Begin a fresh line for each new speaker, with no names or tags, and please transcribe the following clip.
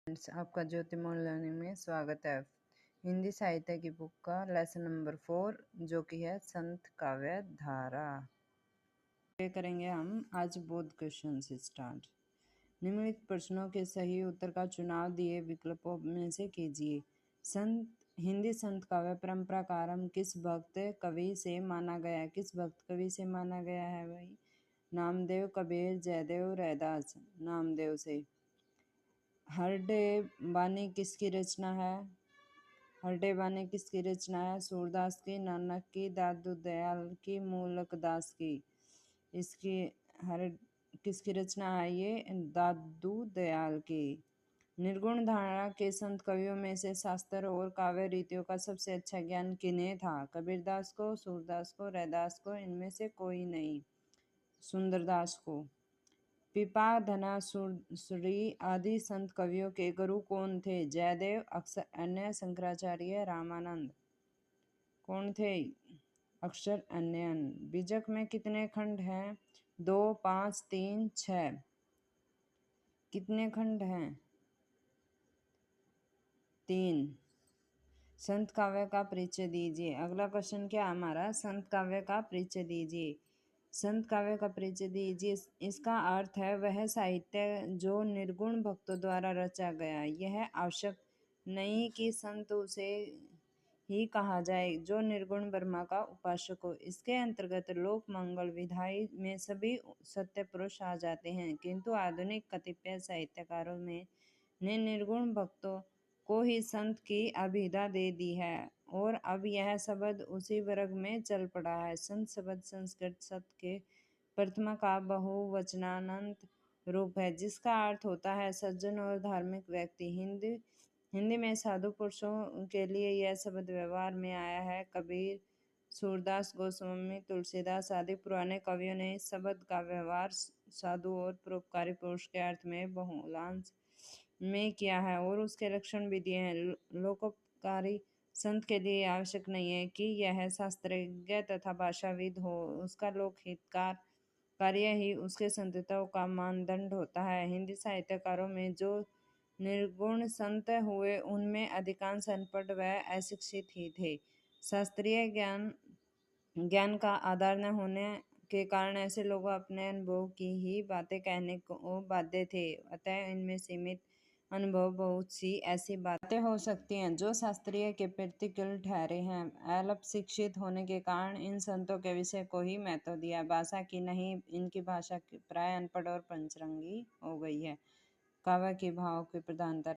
आपका ज्योतिर्मय लर्निंग में स्वागत है। हिंदी साहित्य की बुक का लेसन नंबर 4 जो कि है संत काव्य धारा। ये करेंगे हम आज बोध क्वेश्चन से स्टार्ट। निम्नलिखित प्रश्नों के सही उत्तर का चुनाव दिए विकल्पों में से कीजिए। हिंदी संत काव्य परंपरा का आरंभ किस भक्त कवि से माना गया है? किस भक्त कवि से माना गया है भाई? नामदेव, कबीर, जयदेव, रैदास। नामदेव से। हरडे बानी किसकी रचना है? हरडे बानी किसकी रचना है? सूरदास की, नानक की, दादू दयाल की, मूलक दास की। इसकी हर किसकी रचना है? ये दादू दयाल की। निर्गुण धारणा के संत कवियों में से शास्त्र और काव्य रीतियों का सबसे अच्छा ज्ञान किन्हें था? कबीरदास को, सूरदास को, रैदास को, इनमें से कोई नहीं। सुंदरदास को। पिपा, धनासुरी आदि संत कवियों के गुरु कौन थे? जयदेव, अक्षर अन्य, शंकराचार्य, रामानंद। कौन थे? अक्षर अन्यन। बीजक में कितने खंड हैं? 2, 5, 3, 6। कितने खंड हैं? 3। संत काव्य का परिचय दीजिए। अगला क्वेश्चन क्या हमारा? संत काव्य का परिचय दीजिए। संत काव्य का परिचय दीजिए। इसका अर्थ है वह साहित्य जो निर्गुण भक्तों द्वारा रचा गया। यह आवश्यक नहीं कि संत उसे ही कहा जाए जो निर्गुण ब्रह्मा का उपासक हो। इसके अंतर्गत लोक मंगल विधाई में सभी सत्य पुरुष आ जाते हैं, किंतु आधुनिक कतिपय साहित्यकारों ने निर्गुण भक्तों को ही संत की अभिधा दे दी है और अब यह शब्द उसी वर्ग में चल पड़ा है। संत शब्द संस्कृत शब्द के प्रथमा का बहुवचनान्त रूप है जिसका अर्थ होता है सज्जन और धार्मिक व्यक्ति। हिंदी में साधु पुरुषों के लिए यह शब्द व्यवहार में आया है। कबीर, सूरदास, गोस्वामी, तुलसीदास आदि पुराने कवियों ने इस शब्द का व्यवहार साधु और परोपकारी पुरुष के अर्थ में बहुलांश में किया है और उसके लक्षण भी दिए हैं। लोकोपकारी संत के लिए आवश्यक नहीं है कि यह शास्त्रज्ञ तथा भाषाविद हो, उसका लोकहितकार कार्य ही उसके संतों का मानदंड होता है। हिंदी साहित्यकारों में जो निर्गुण संत हुए उनमें अधिकांश अनपढ़ व अशिक्षित ही थे। शास्त्रीय ज्ञान का आधार न होने के कारण ऐसे लोग अपने अनुभव की ही बातें कहने को बाध्य थे। अतः इनमें सीमित अनुभव बहुत सी ऐसी बातें हो सकती हैं जो शास्त्रीय के प्रतिकूल ठहरे हैं। अल्प शिक्षित होने के कारण इन संतों के विषय को ही महत्व दिया, भाषा की नहीं। इनकी भाषा प्राय अनपढ़ और पंचरंगी हो गई है। काव्य के भाव की प्रधानता